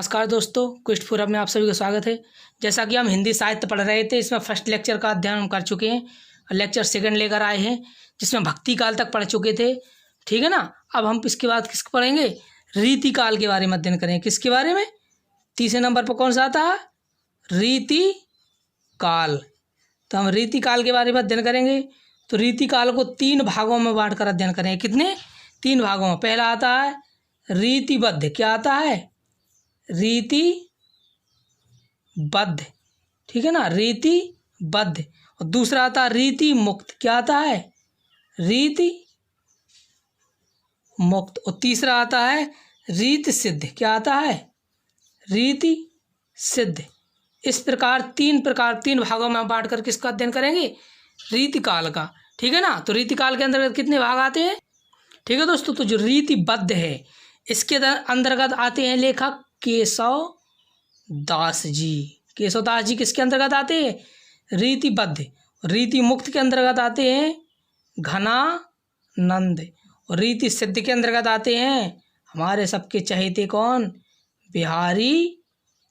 नमस्कार दोस्तों, क्विस्ट फोरम में आप सभी का स्वागत है। जैसा कि हम हिंदी साहित्य पढ़ रहे थे, इसमें फर्स्ट लेक्चर का अध्ययन हम कर चुके हैं और लेक्चर सेकंड लेकर आए हैं, जिसमें भक्ति काल तक पढ़ चुके थे। ठीक है ना। अब हम इसके बाद किसको पढ़ेंगे? रीति काल के बारे में अध्ययन करेंगे। किसके बारे में? तीसरे नंबर पर कौन सा आता है? रीति काल। तो हम रीति काल के बारे में अध्ययन करेंगे। तो रीति काल को 3 भागों में बांट कर अध्ययन करेंगे। कितने? 3 भागों में। पहला आता है रीतिबद्ध। क्या आता है? रीतिबद्ध। ठीक है ना, रीतिबद्ध। और दूसरा आता है रीति मुक्त। क्या आता है? रीति मुक्त। और तीसरा आता है रीति सिद्ध। क्या आता है? रीति सिद्ध। इस प्रकार तीन भागों में बांट कर किसका अध्ययन करेंगे? रीति काल का। ठीक है ना। तो रीति काल के अंतर्गत कितने भाग आते हैं? ठीक है दोस्तों, तो जो रीतिबद्ध है इसके अंतर्गत आते हैं लेखक केशव दास जी। केशव दास जी किसके अंतर्गत आते हैं? रीतिबद्ध। रीति मुक्त के अंतर्गत आते हैं घनानंद। और रीति सिद्ध के अंतर्गत आते हैं हमारे सबके चहेते कौन? बिहारी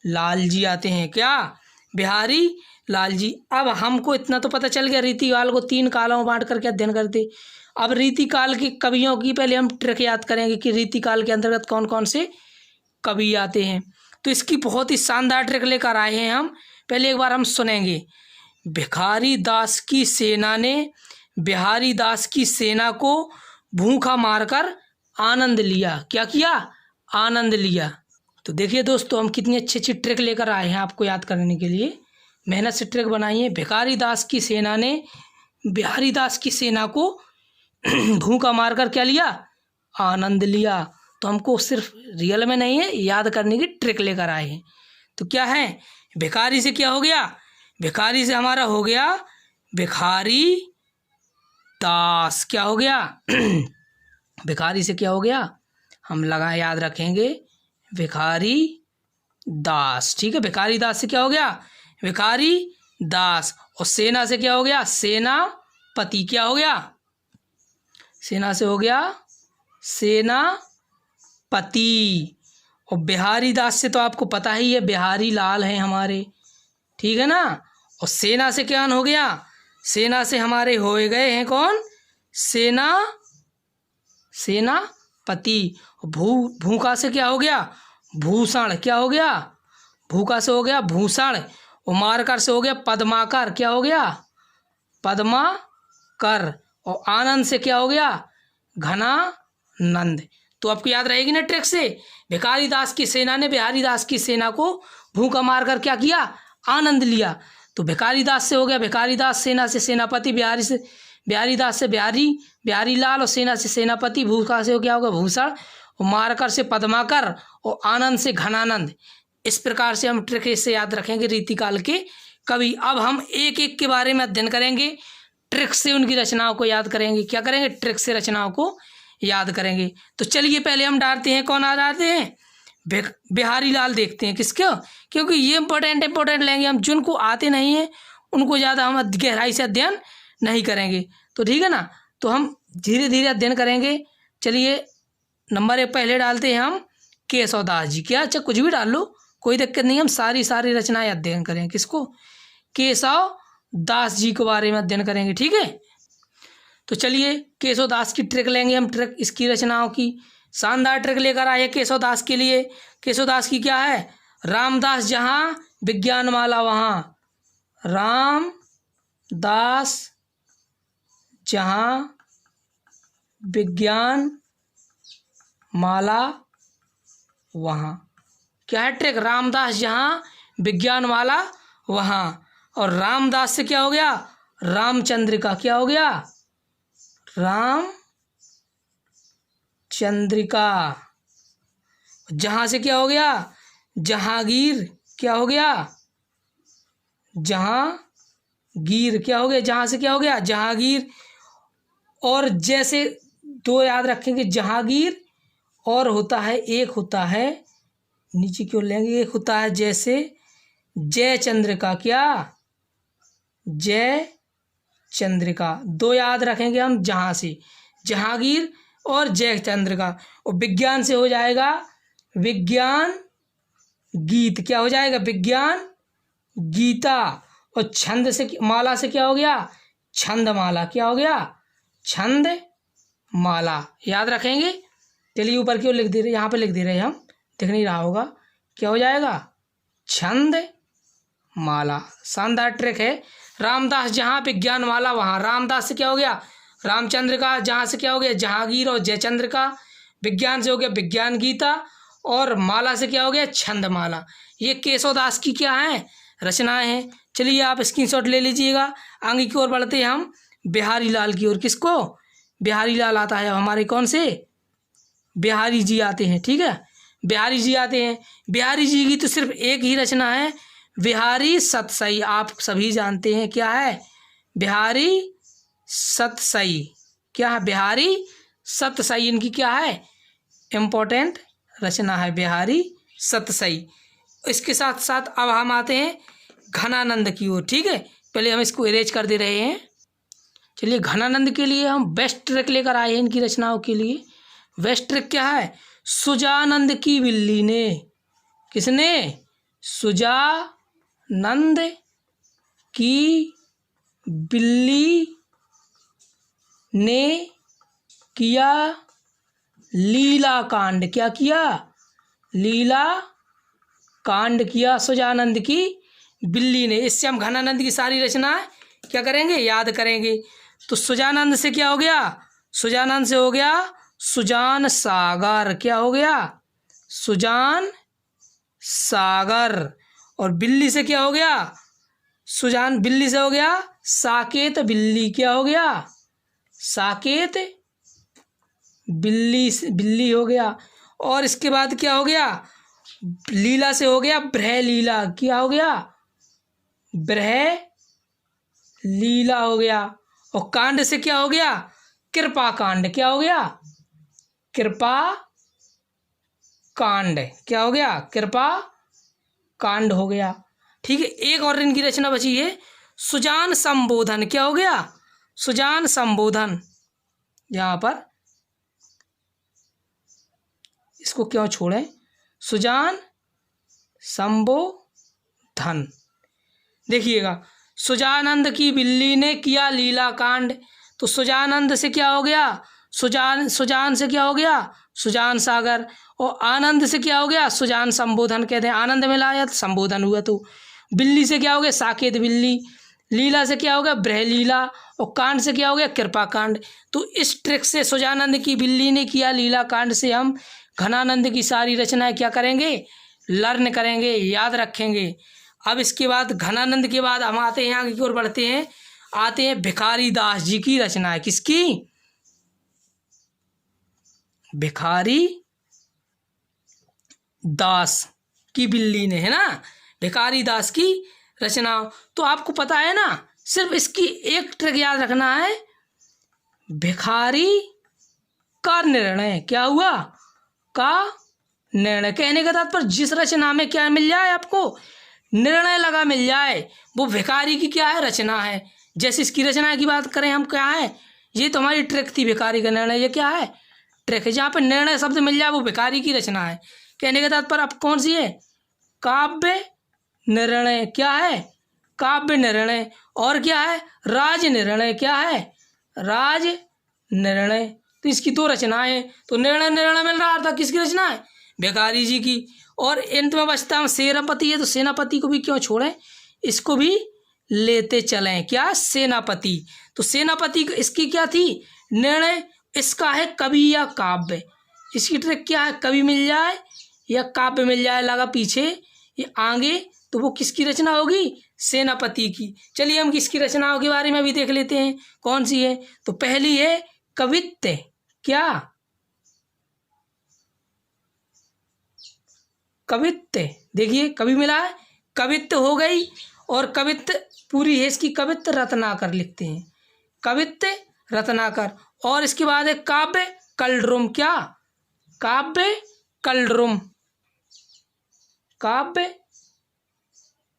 लाल जी आते हैं। क्या? बिहारी लाल जी। अब हमको इतना तो पता चल गया, रीति काल को 3 कालों में बांट करके अध्ययन करते। अब रीति काल के कवियों की पहले हम ट्रिक याद करेंगे कि रीति काल के अंतर्गत कौन कौन से कवि आते हैं। तो इसकी बहुत ही शानदार ट्रिक लेकर आए हैं हम। पहले एक बार हम सुनेंगे। भिखारी दास की सेना ने बिहारी दास की सेना को भूखा मारकर आनंद लिया। क्या किया? आनंद लिया। तो देखिए दोस्तों, हम कितनी अच्छी अच्छी ट्रिक लेकर आए हैं आपको याद करने के लिए। मेहनत से ट्रिक बनाई है। भिखारी दास की सेना ने बिहारी दास की सेना को भूखा मारकर क्या लिया? आनंद लिया। तो हमको सिर्फ रियल में नहीं है, याद करने की ट्रिक लेकर आए हैं। तो क्या है? भिखारी से क्या हो गया? भिखारी से हमारा हो गया भिखारी दास। क्या हो गया? भिखारी से क्या हो गया? हम याद रखेंगे भिखारी दास। ठीक है, भिखारी दास से क्या हो गया? भिखारी दास। और सेना से क्या हो गया? सेनापति। क्या हो गया? सेना से हो गया सेनापति। और बिहारी दास से तो आपको पता ही है, बिहारी लाल हैं हमारे। ठीक है ना। और सेना से क्या हो गया? सेना से हमारे हो गए हैं कौन? सेनापति। भूखा से क्या हो गया? भूषण। क्या हो गया? भूखा से हो गया भूषण। और मारकर से हो गया पद्माकर। क्या हो गया? पद्माकर। और आनंद से क्या हो गया? घनानंद। तो आपको याद रहेगी ना ट्रिक से? भिखारी दास की सेना ने बिहारी दास की सेना को भूखा मारकर क्या किया? आनंद लिया। तो भिखारी दास से हो गया भिखारी दास, सेना से सेनापति, बिहारी दास से बिहारी लाल, और सेना से सेनापति। भूखा से क्या होगा? भूषण। और मारकर से पद्माकर, और आनंद से घनानंद। इस प्रकार से हम ट्रिक से याद रखेंगे रीति काल के कवि। अब हम एक एक के बारे में अध्ययन करेंगे, ट्रिक से उनकी रचनाओं को याद करेंगे। क्या करेंगे? ट्रिक से रचनाओं को याद करेंगे। तो चलिए पहले हम डालते हैं, कौन आ जाते हैं? बिहारी लाल देखते हैं। किसको? क्योंकि ये इंपॉर्टेंट लेंगे हम। जिनको आते नहीं हैं उनको ज़्यादा हम गहराई से अध्ययन नहीं करेंगे। तो ठीक है ना। तो हम धीरे धीरे अध्ययन करेंगे। चलिए नंबर 1 पहले डालते हैं हम केशव दास जी। क्या? अच्छा, कुछ भी डाल लो, कोई दिक्कत नहीं। हम सारी रचनाएं अध्ययन करेंगे। किसको? केशव दास जी के बारे में अध्ययन करेंगे। ठीक है। तो चलिए केशव दास की ट्रिक लेंगे हम। ट्रिक इसकी रचनाओं की शानदार ट्रिक लेकर आए केशव दास के लिए। केशव दास की क्या है? रामदास जहाँ विज्ञान माला वहाँ। रामदास जहाँ विज्ञान माला वहाँ। क्या है ट्रिक? रामदास जहाँ विज्ञान माला वहाँ। और रामदास से क्या हो गया? रामचंद्रिका। क्या हो गया? रामचंद्रिका। जहाँ से क्या हो गया? जहांगीर। क्या हो गया? जहांगीर। क्या हो गया? जहाँ से क्या हो गया? जहांगीर। और जैसे 2 याद रखेंगे, जहांगीर और होता है, एक होता है नीचे क्यों लेंगे, एक होता है जैसे जयचंद्रिका। क्या? जयचंद्रिका। 2 याद रखेंगे हम जहाँ से, जहांगीर और जयचंद्रिका। और विज्ञान से हो जाएगा विज्ञान गीत क्या हो जाएगा, विज्ञान गीता। और छंद से माला से क्या हो गया, छंद माला। क्या हो गया, छंद माला। याद रखेंगे। चलिए ऊपर क्यों लिख दे रहे, यहाँ पे लिख दे रहे हैं हम, दिख नहीं रहा होगा। क्या हो जाएगा, छंद माला। शानदार ट्रिक है। रामदास जहाँ विज्ञान माला वहाँ। रामदास से क्या हो गया, रामचंद्र का। जहाँ से क्या हो गया, जहांगीर और जयचंद्र का। विज्ञान से हो गया विज्ञान गीता। और माला से क्या हो गया, छंद माला। ये केशवदास की क्या है, रचनाएं हैं। चलिए आप स्क्रीनशॉट ले लीजिएगा। आगे की ओर बढ़ते हैं हम बिहारी लाल की ओर। किसको, बिहारी लाल आता है हमारे, कौन से, बिहारी जी आते हैं। ठीक है, बिहारी जी आते हैं। बिहारी जी की तो सिर्फ एक ही रचना है, बिहारी सतसई। आप सभी जानते हैं क्या है, बिहारी सतसई। क्या है, बिहारी सतसई। इनकी क्या है, इम्पोर्टेंट रचना है बिहारी सतसई। इसके साथ साथ अब हम आते हैं घनानंद की ओर। ठीक है, पहले हम इसको इरेज कर दे रहे हैं। चलिए घनानंद के लिए हम बेस्ट ट्रिक लेकर आए हैं इनकी रचनाओं के लिए। बेस्ट ट्रिक क्या है, सुजानंद की बिल्ली ने। किसने, सुजानंद की बिल्ली ने किया लीला कांड। क्या किया, लीला कांड किया सुजानंद की बिल्ली ने। इससे हम घनानंद की सारी रचनाएं क्या करेंगे, याद करेंगे। तो सुजानंद से क्या हो गया, सुजानंद से हो गया सुजान सागर। क्या हो गया, सुजान सागर। और बिल्ली से क्या हो गया, सुजान, बिल्ली से हो गया साकेत बिल्ली। क्या हो गया, साकेत बिल्ली, बिल्ली हो गया। और इसके बाद क्या हो गया, लीला से हो गया ब्रह लीला। क्या हो गया, ब्रह लीला हो गया। और कांड से क्या हो गया, कृपा कांड। क्या हो गया, कृपा कांड। क्या हो गया, कृपा कांड हो गया। ठीक है, एक और इनकी रचना बची है सुजान संबोधन। क्या हो गया, सुजान संबोधन। यहाँ पर इसको क्यों छोड़ें, सुजान संबोधन। देखिएगा, सुजानंद की बिल्ली ने किया लीला कांड। तो सुजानंद से क्या हो गया, सुजान से क्या हो गया, सुजान सागर। और आनंद से क्या हो गया, सुजान संबोधन कहते हैं। आनंद मिलाया तो संबोधन हुआ। तो बिल्ली से क्या हो गया, साकेत बिल्ली। लीला से क्या हो गया, ब्रह लीला। और कांड से क्या हो गया, कृपा कांड। तो इस ट्रिक से सुजानंद की बिल्ली ने किया लीला कांड से हम घनानंद की सारी रचनाएं क्या करेंगे, लर्न करेंगे, याद रखेंगे। अब इसके बाद घनानंद के बाद हम आते हैं, आगे की ओर बढ़ते हैं, आते हैं भिखारी दास जी की रचनाएं। किसकी, भिखारी दास की बिल्ली ने, है ना, भिखारी दास की रचना। तो आपको पता है ना, सिर्फ इसकी एक ट्रिक याद रखना है, भिखारी का निर्णय। क्या हुआ, का निर्णय। कहने का तात्पर्य जिस रचना में क्या मिल जाए आपको, निर्णय लगा मिल जाए, वो भिखारी की क्या है, रचना है। जैसे इसकी रचना की बात करें हम, क्या है, ये तो हमारी ट्रिक थी भिखारी का निर्णय। ये क्या है, ट्रिक है। जहाँ पर निर्णय शब्द मिल जाए वो भिखारी की रचना है। कहने का तात्पर्य अब कौन सी है, काव्य निर्णय। क्या है, काव्य निर्णय। और क्या है, राज निर्णय। क्या है, राज निर्णय। तो इसकी दो रचनाएं। तो निर्णय मिल रहा था, किसकी रचना है, भिखारी जी की। और अंत में बचता है सेनापति है। तो सेनापति को भी क्यों छोड़ें, इसको भी लेते चलें। क्या, सेनापति। तो सेनापति इसकी क्या थी, निर्णय। इसका है कवि या काव्य। इसकी ट्रिक क्या है, कवि मिल जाए या काव्य मिल जाए, लगा पीछे ये आगे, तो वो किसकी रचना होगी, सेनापति की। चलिए हम किसकी रचनाओं के बारे में भी देख लेते हैं, कौन सी है। तो पहली है कवित्त। क्या, कवित्त। देखिए कवि मिला है, कवित्त हो गई। और कवित्त पूरी है इसकी, कवित्त रत्नाकर लिखते हैं, कवित्त रत्नाकर। और इसके बाद है काव्य कलड्रुम। क्या, काव्य कलड्रुम, काव्य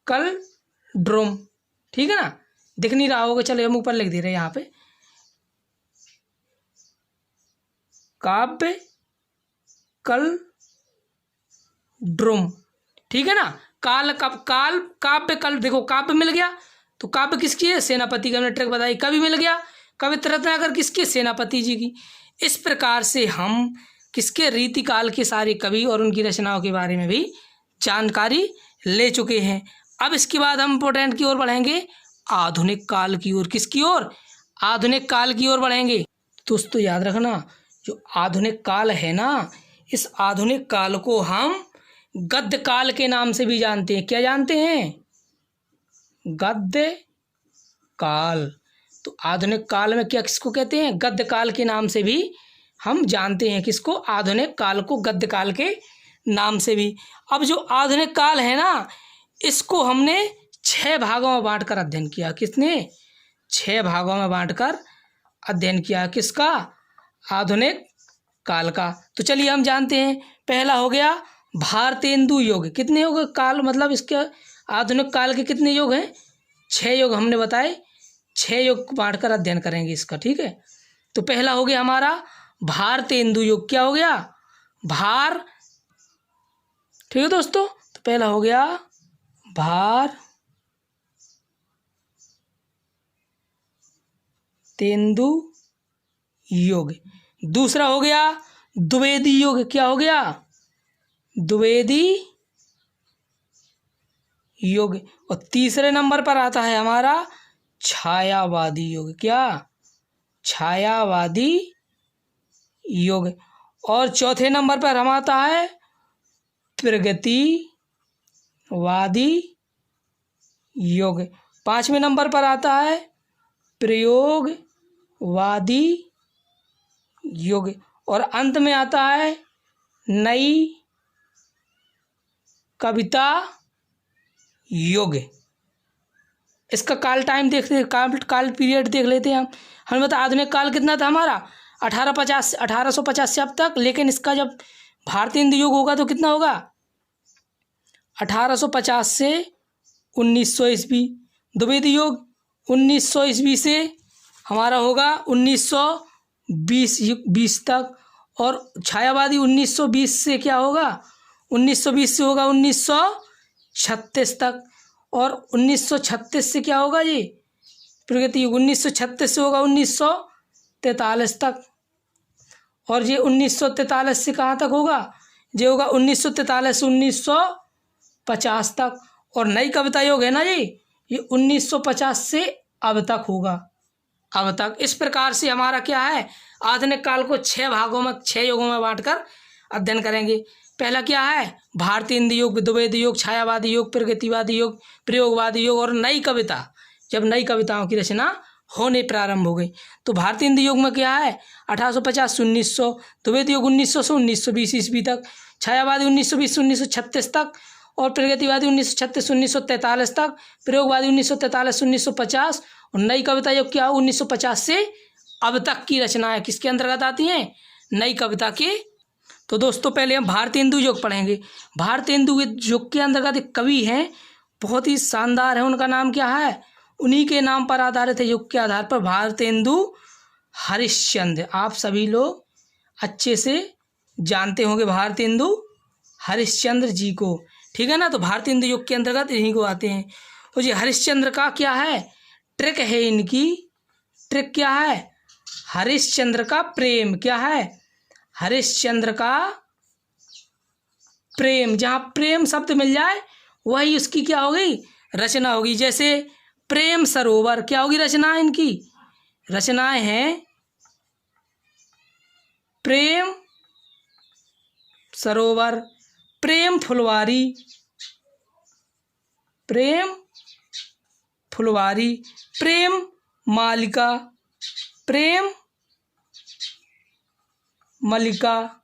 कलड्रुम। ठीक है ना, दिख नहीं रहा होगा, चलो हम ऊपर लिख दे रहे हैं यहाँ पे, काव्य कलड्रुम। ठीक है ना। काल काल काव्य, कल देखो काव्य मिल गया, तो काव्य किसकी है, सेनापति का, हमने ट्रिक बताई। कवि मिल गया, कवित्र रत्नाकर किसके, सेनापति जी की। इस प्रकार से हम किसके, रीतिकाल के सारे कवि और उनकी रचनाओं के बारे में भी जानकारी ले चुके हैं। अब इसके बाद हम इम्पोर्टेंट की ओर बढ़ेंगे, आधुनिक काल की ओर। किसकी ओर, आधुनिक काल की ओर बढ़ेंगे। दोस्तों याद रखना, जो आधुनिक काल है ना, इस आधुनिक काल को हम गद्य काल के नाम से भी जानते हैं। क्या जानते हैं, गद्य काल। तो आधुनिक काल में क्या, किसको कहते हैं, गद्य काल के नाम से भी हम जानते हैं। किसको, आधुनिक काल को गद्य काल के नाम से भी। अब जो आधुनिक काल है ना, इसको हमने 6 भागों में बांटकर अध्ययन किया। किसने, 6 भागों में बांटकर अध्ययन किया। किसका, आधुनिक काल का। तो चलिए हम जानते हैं। पहला हो गया भारतेंदु युग। कितने युग काल, मतलब इसके आधुनिक काल के कितने युग हैं, 6 युग हमने बताए। 6 युग बांटकर अध्ययन करेंगे इसका, ठीक है। तो पहला हो गया हमारा भारतेंदु युग। क्या हो गया, भार, ठीक है दोस्तों। तो पहला हो गया भारतेंदु युग। दूसरा हो गया द्विवेदी युग। क्या हो गया, द्विवेदी युग। और तीसरे नंबर पर आता है हमारा छायावादी युग। क्या, छायावादी युग। और चौथे नंबर पर हम आता है प्रगतिवादी युग। 5वें नंबर पर आता है प्रयोगवादी युग। और अंत में आता है नई कविता युग। इसका काल टाइम देखते, काल पीरियड देख लेते हैं हम। हमें बता आधुनिक काल कितना था हमारा, 1850 से अब तक। लेकिन इसका जब भारतेंदु युग होगा तो कितना होगा, 1850 से 1900 ईस्वी। द्विवेदी युग 1900 ईस्वी से हमारा होगा 1920 तक। और छायावादी 1920 से क्या होगा, 1920 से होगा 1936 तक। और 1936 से क्या होगा जी, प्रगति युग 1936 से होगा 1943 तक। और ये 1943 से कहाँ तक होगा, ये होगा 1943 से 1950 तक। और नई कविता युग है ना जी, ये 1950 से अब तक होगा, अब तक। इस प्रकार से हमारा क्या है, आधुनिक काल को 6 भागों में, 6 युगों में बांटकर अध्ययन करेंगे। पहला क्या है, भारतेंदु युग, द्विवेदी युग, छायावादी युग, प्रगतिवादी युग, प्रयोगवादी युग और नई कविता, जब नई कविताओं की रचना होने प्रारंभ हो गई। तो भारतेंदु युग में क्या है, 1850 से 1900, द्विवेदी युग 1900 से 1920 ईस्वी तक, छायावादी 1920 से 1936 तक, और प्रगतिवादी 1936 से 1943 तक, प्रयोगवादी 1943 से 1950, और नई कविता युग क्या हो, 1950 से अब तक की रचनाएं किसके अंतर्गत आती हैं, नई कविता के। तो दोस्तों पहले हम भारतेंदु युग पढ़ेंगे। भारतेंदु युग के अंतर्गत एक कवि हैं, बहुत ही शानदार है, उनका नाम क्या है, उन्हीं के नाम पर आधारित है, युग के आधार पर, भारतेंदु हरिश्चंद्र। आप सभी लोग अच्छे से जानते होंगे भारतेंदु हरिश्चंद्र जी को, ठीक है ना। तो भारतेंदु युग के अंतर्गत इन्हीं को आते हैं। तो जी हरिश्चंद्र का क्या है, ट्रिक है इनकी, ट्रिक क्या है, हरिश्चंद्र का प्रेम। क्या है, हरिश्चंद्र का प्रेम। जहाँ प्रेम शब्द मिल जाए वही उसकी क्या होगी, रचना होगी। जैसे प्रेम सरोवर, क्या होगी रचना, इनकी रचनाएं हैं प्रेम सरोवर, प्रेम फुलवारी, प्रेम फुलवारी, प्रेम मालिका, प्रेम मलिका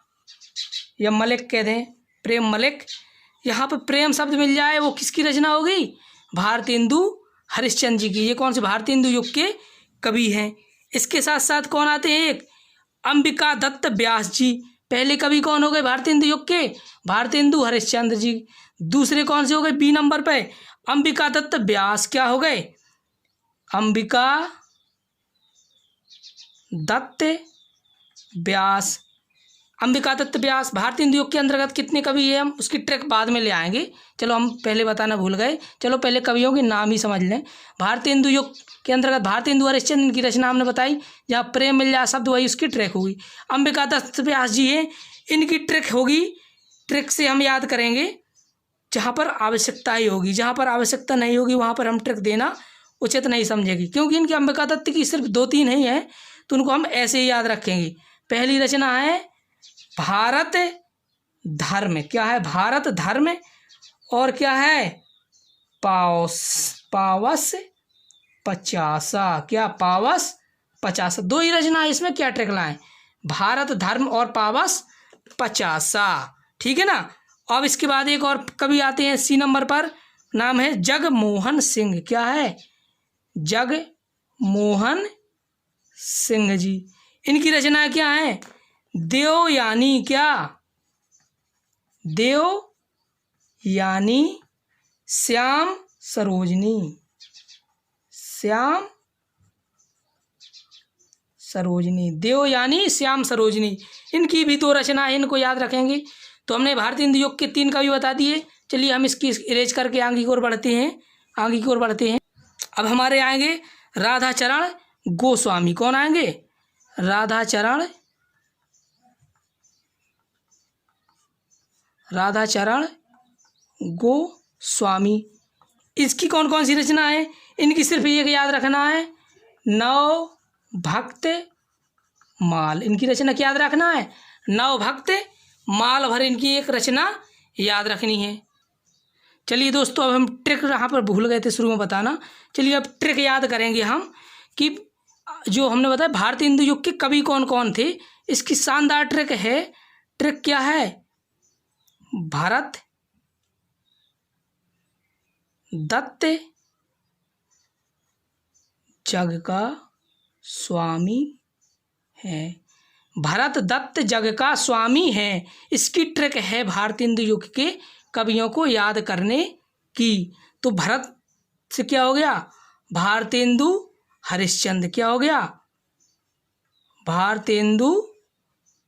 या मलिक कहते हैं, प्रेम मलिक। यहाँ पर प्रेम शब्द मिल जाए वो किसकी रचना होगी, भारतेंदु हरिश्चंद्र जी की। ये कौन से भारतेंदु युग के कवि हैं। इसके साथ साथ कौन आते हैं, एक अंबिका दत्त व्यास जी। पहले कवि कौन हो गए भारतेंदु युग के, भारतेंदु हरिश्चंद्र जी। दूसरे कौन से हो गए, बी नंबर पे अंबिका दत्त व्यास। क्या हो गए, अंबिका दत्त व्यास। अंबिका दत्त व्यास। भारतीय हिंदू युग के अंतर्गत कितने कवि हैं, हम उसकी ट्रिक बाद में ले आएंगे। चलो हम पहले बताना भूल गए, चलो पहले कवियों के नाम ही समझ लें। भारतीय हिंदू युग के अंतर्गत भारतीय हिंदू हरिश्चंद्र की रचना हमने बताई, जहाँ प्रेम मिल जाए शब्द वही उसकी ट्रिक होगी। अंबिका दत्त व्यास जी हैं, इनकी ट्रिक होगी, ट्रिक से हम याद करेंगे जहाँ पर आवश्यकता ही होगी, जहाँ पर आवश्यकता नहीं होगी वहाँ पर हम ट्रिक देना उचित नहीं समझेगी, क्योंकि इनकी अंबिका दत्त की सिर्फ 2-3 ही है, तो उनको हम ऐसे ही याद रखेंगे। पहली रचना है भारत धर्म, क्या है भारत धर्म, और क्या है पावस 50, क्या पावस 50, 2 ही रचना है, इसमें क्या ट्रिक लाएं, भारत धर्म और पावस 50, ठीक है ना। अब इसके बाद एक और कवि आते हैं C नंबर पर, नाम है जगमोहन सिंह, क्या है जगमोहन सिंह जी। इनकी रचना क्या है, देवयानी, क्या देवयानी श्याम सरोजनी, श्याम सरोजनी, देवयानी श्याम सरोजनी, इनकी भी 2 रचना है, इनको याद रखेंगे। तो हमने भारतीय हिंदू युग के 3 कवि बता दिए। चलिए हम इसकी इरेज करके आगे की ओर बढ़ते हैं। अब हमारे आएंगे राधाचरण गोस्वामी। कौन आएंगे, राधाचरण गोस्वामी। इसकी कौन कौन सी रचना है, इनकी सिर्फ एक याद रखना है, नव भक्त माल, इनकी रचना क्या याद रखना है, नव भक्त माल भर, इनकी एक रचना याद रखनी है। चलिए दोस्तों, अब हम ट्रिक यहाँ पर भूल गए थे शुरू में बताना, चलिए अब ट्रिक याद करेंगे हम कि जो हमने बताया भारतीय हिंदू युग के कवि कौन कौन थे। इसकी शानदार ट्रिक है, ट्रिक क्या है, भरत दत्त जग का स्वामी है, भरत दत्त जग का स्वामी है। इसकी ट्रिक है भारतीय हिंदू युग के कवियों को याद करने की। तो भरत से क्या हो गया, भारतेंदु हरिश्चंद्र, क्या हो गया, भारतेंदु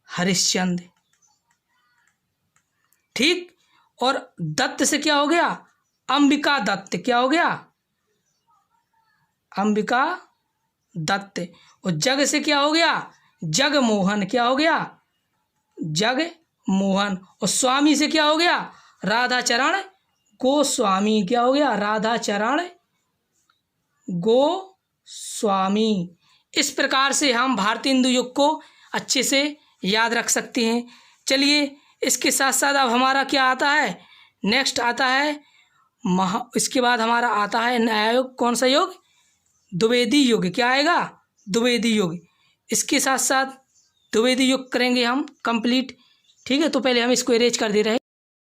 हरिश्चंद्र, ठीक। और दत्त से क्या हो गया, अंबिका दत्त, क्या हो गया, अंबिका दत्त। और जग से क्या हो गया, जगमोहन, क्या हो गया, जगमोहन। और स्वामी से क्या हो गया, राधाचरण गोस्वामी, क्या हो गया, राधाचरण गोस्वामी। इस प्रकार से हम भारतीय हिंदू युग को अच्छे से याद रख सकते हैं। चलिए इसके साथ साथ अब हमारा क्या आता है, नेक्स्ट आता है इसके बाद हमारा आता है नया युग। कौन सा युग, द्विवेदी युग, क्या आएगा, द्विवेदी युग। इसके साथ साथ द्विवेदी युग करेंगे हम कंप्लीट, ठीक है। तो पहले हम इसको इरेज कर दे रहे हैं।